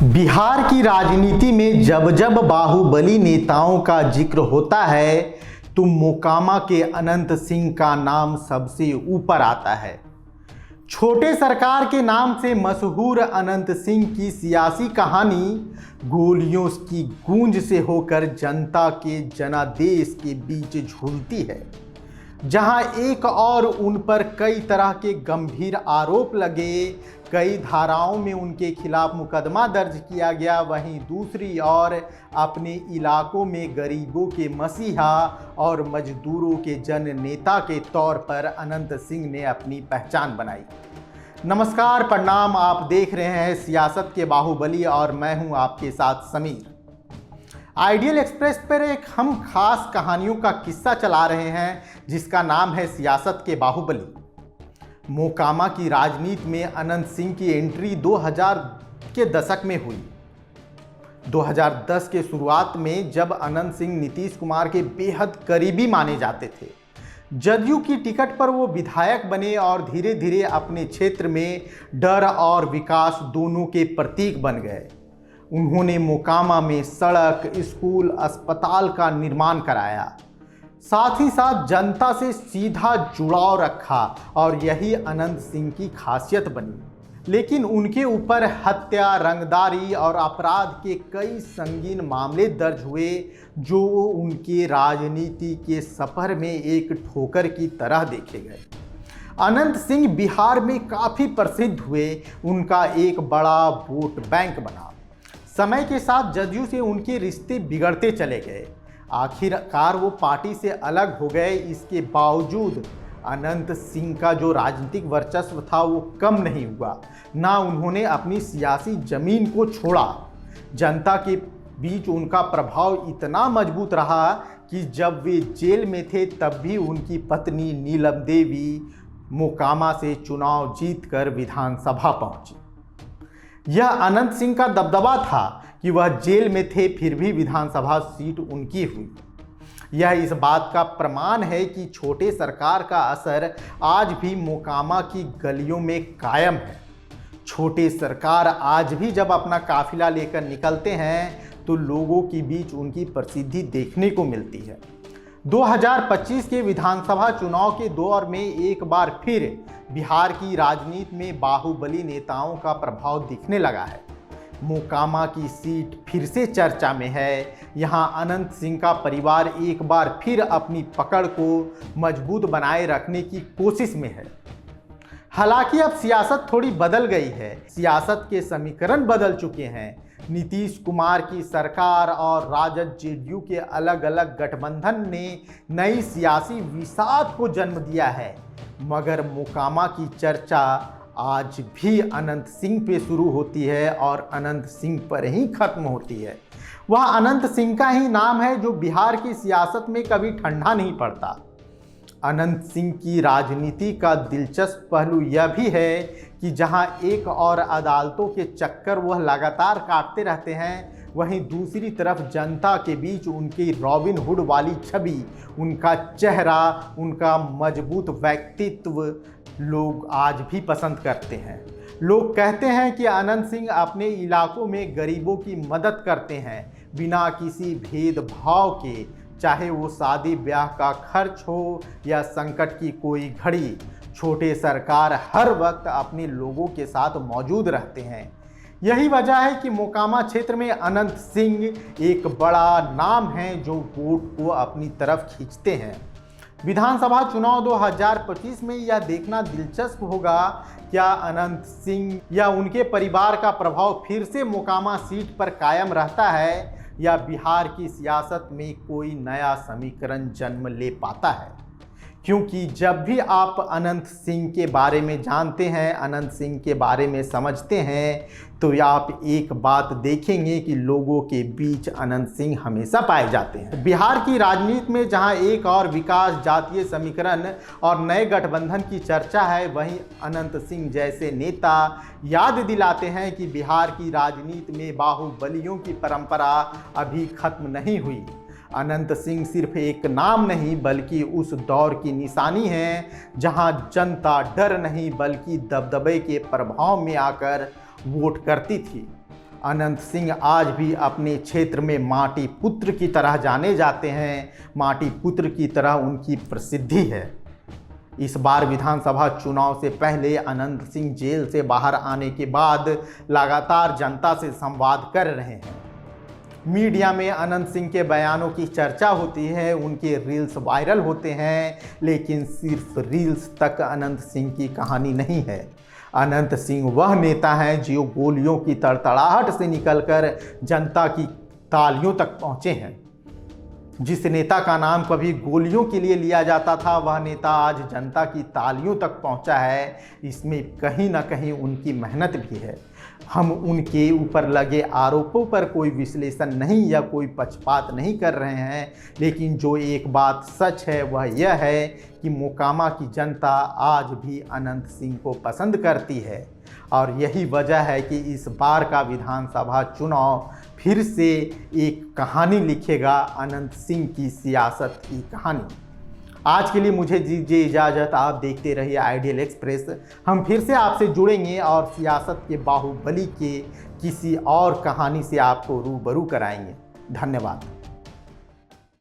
बिहार की राजनीति में जब जब बाहुबली नेताओं का जिक्र होता है तो मोकामा के अनंत सिंह का नाम सबसे ऊपर आता है। छोटे सरकार के नाम से मशहूर अनंत सिंह की सियासी कहानी गोलियों की गूंज से होकर जनता के जनादेश के बीच झूलती है। जहां एक और उन पर कई तरह के गंभीर आरोप लगे, कई धाराओं में उनके खिलाफ मुकदमा दर्ज किया गया, वहीं दूसरी ओर अपने इलाकों में गरीबों के मसीहा और मजदूरों के जन नेता के तौर पर अनंत सिंह ने अपनी पहचान बनाई। नमस्कार, प्रणाम। आप देख रहे हैं सियासत के बाहुबली और मैं हूं आपके साथ समीर। आइडियल एक्सप्रेस पर एक हम खास कहानियों का किस्सा चला रहे हैं जिसका नाम है सियासत के बाहुबली। मोकामा की राजनीति में अनंत सिंह की एंट्री 2000 के दशक में हुई। 2010 के शुरुआत में जब अनंत सिंह नीतीश कुमार के बेहद करीबी माने जाते थे, जदयू की टिकट पर वो विधायक बने और धीरे धीरे अपने क्षेत्र में डर और विकास दोनों के प्रतीक बन गए। उन्होंने मोकामा में सड़क, स्कूल, अस्पताल का निर्माण कराया, साथ ही साथ जनता से सीधा जुड़ाव रखा और यही अनंत सिंह की खासियत बनी। लेकिन उनके ऊपर हत्या, रंगदारी और अपराध के कई संगीन मामले दर्ज हुए जो उनके राजनीति के सफर में एक ठोकर की तरह देखे गए। अनंत सिंह बिहार में काफ़ी प्रसिद्ध हुए, उनका एक बड़ा वोट बैंक बना। समय के साथ जदयू से उनके रिश्ते बिगड़ते चले गए, आखिरकार वो पार्टी से अलग हो गए। इसके बावजूद अनंत सिंह का जो राजनीतिक वर्चस्व था वो कम नहीं हुआ, ना उन्होंने अपनी सियासी जमीन को छोड़ा। जनता के बीच उनका प्रभाव इतना मजबूत रहा कि जब वे जेल में थे तब भी उनकी पत्नी नीलम देवी मोकामा से चुनाव जीतकर विधानसभा पहुंची। यह अनंत सिंह का दबदबा था कि वह जेल में थे फिर भी विधानसभा सीट उनकी हुई। यह इस बात का प्रमाण है कि छोटे सरकार का असर आज भी मोकामा की गलियों में कायम है। छोटे सरकार आज भी जब अपना काफिला लेकर निकलते हैं तो लोगों के बीच उनकी प्रसिद्धि देखने को मिलती है। 2025 के विधानसभा चुनाव के दौर में एक बार फिर बिहार की राजनीति में बाहुबली नेताओं का प्रभाव दिखने लगा है। मोकामा की सीट फिर से चर्चा में है। यहां अनंत सिंह का परिवार एक बार फिर अपनी पकड़ को मजबूत बनाए रखने की कोशिश में है। हालांकि अब सियासत थोड़ी बदल गई है, सियासत के समीकरण बदल चुके हैं। नीतीश कुमार की सरकार और राजद जेडीयू के अलग अलग गठबंधन ने नई सियासी विसात को जन्म दिया है, मगर मोकामा की चर्चा आज भी अनंत सिंह पे शुरू होती है और अनंत सिंह पर ही खत्म होती है। वह अनंत सिंह का ही नाम है जो बिहार की सियासत में कभी ठंडा नहीं पड़ता। अनंत सिंह की राजनीति का दिलचस्प पहलू यह भी है कि जहां एक और अदालतों के चक्कर वह लगातार काटते रहते हैं, वहीं दूसरी तरफ जनता के बीच उनकी रॉबिन हुड वाली छवि, उनका चेहरा, उनका मजबूत व्यक्तित्व लोग आज भी पसंद करते हैं। लोग कहते हैं कि अनंत सिंह अपने इलाकों में गरीबों की मदद करते हैं बिना किसी भेदभाव के, चाहे वो शादी ब्याह का खर्च हो या संकट की कोई घड़ी। छोटे सरकार हर वक्त अपने लोगों के साथ मौजूद रहते हैं। यही वजह है कि मोकामा क्षेत्र में अनंत सिंह एक बड़ा नाम है जो वोट को अपनी तरफ खींचते हैं। विधानसभा चुनाव 2025 में यह देखना दिलचस्प होगा क्या अनंत सिंह या उनके परिवार का प्रभाव फिर से मोकामा सीट पर कायम रहता है या बिहार की सियासत में कोई नया समीकरण जन्म ले पाता है। क्योंकि जब भी आप अनंत सिंह के बारे में जानते हैं, अनंत सिंह के बारे में समझते हैं, तो आप एक बात देखेंगे कि लोगों के बीच अनंत सिंह हमेशा पाए जाते हैं। बिहार की राजनीति में जहां एक और विकास, जातीय समीकरण और नए गठबंधन की चर्चा है, वहीं अनंत सिंह जैसे नेता याद दिलाते हैं कि बिहार की राजनीति में बाहुबलियों की परंपरा अभी खत्म नहीं हुई। अनंत सिंह सिर्फ एक नाम नहीं बल्कि उस दौर की निशानी है जहां जनता डर नहीं बल्कि दबदबे के प्रभाव में आकर वोट करती थी। अनंत सिंह आज भी अपने क्षेत्र में माटी पुत्र की तरह जाने जाते हैं। माटी पुत्र की तरह उनकी प्रसिद्धि है। इस बार विधानसभा चुनाव से पहले अनंत सिंह जेल से बाहर आने के बाद लगातार जनता से संवाद कर रहे हैं। मीडिया में अनंत सिंह के बयानों की चर्चा होती है, उनके रील्स वायरल होते हैं, लेकिन सिर्फ रील्स तक अनंत सिंह की कहानी नहीं है। अनंत सिंह वह नेता हैं जो गोलियों की तड़तड़ाहट से निकलकर जनता की तालियों तक पहुंचे हैं। जिस नेता का नाम कभी गोलियों के लिए लिया जाता था, वह नेता आज जनता की तालियों तक पहुंचा है। इसमें कहीं ना कहीं उनकी मेहनत भी है। हम उनके ऊपर लगे आरोपों पर कोई विश्लेषण नहीं या कोई पक्षपात नहीं कर रहे हैं, लेकिन जो एक बात सच है वह यह है कि मोकामा की जनता आज भी अनंत सिंह को पसंद करती है। और यही वजह है कि इस बार का विधानसभा चुनाव फिर से एक कहानी लिखेगा, अनंत सिंह की सियासत की कहानी। आज के लिए मुझे दीजिए इजाज़त। आप देखते रहिए आइडियल एक्सप्रेस। हम फिर से आपसे जुड़ेंगे और सियासत के बाहुबली के किसी और कहानी से आपको रूबरू कराएंगे। धन्यवाद।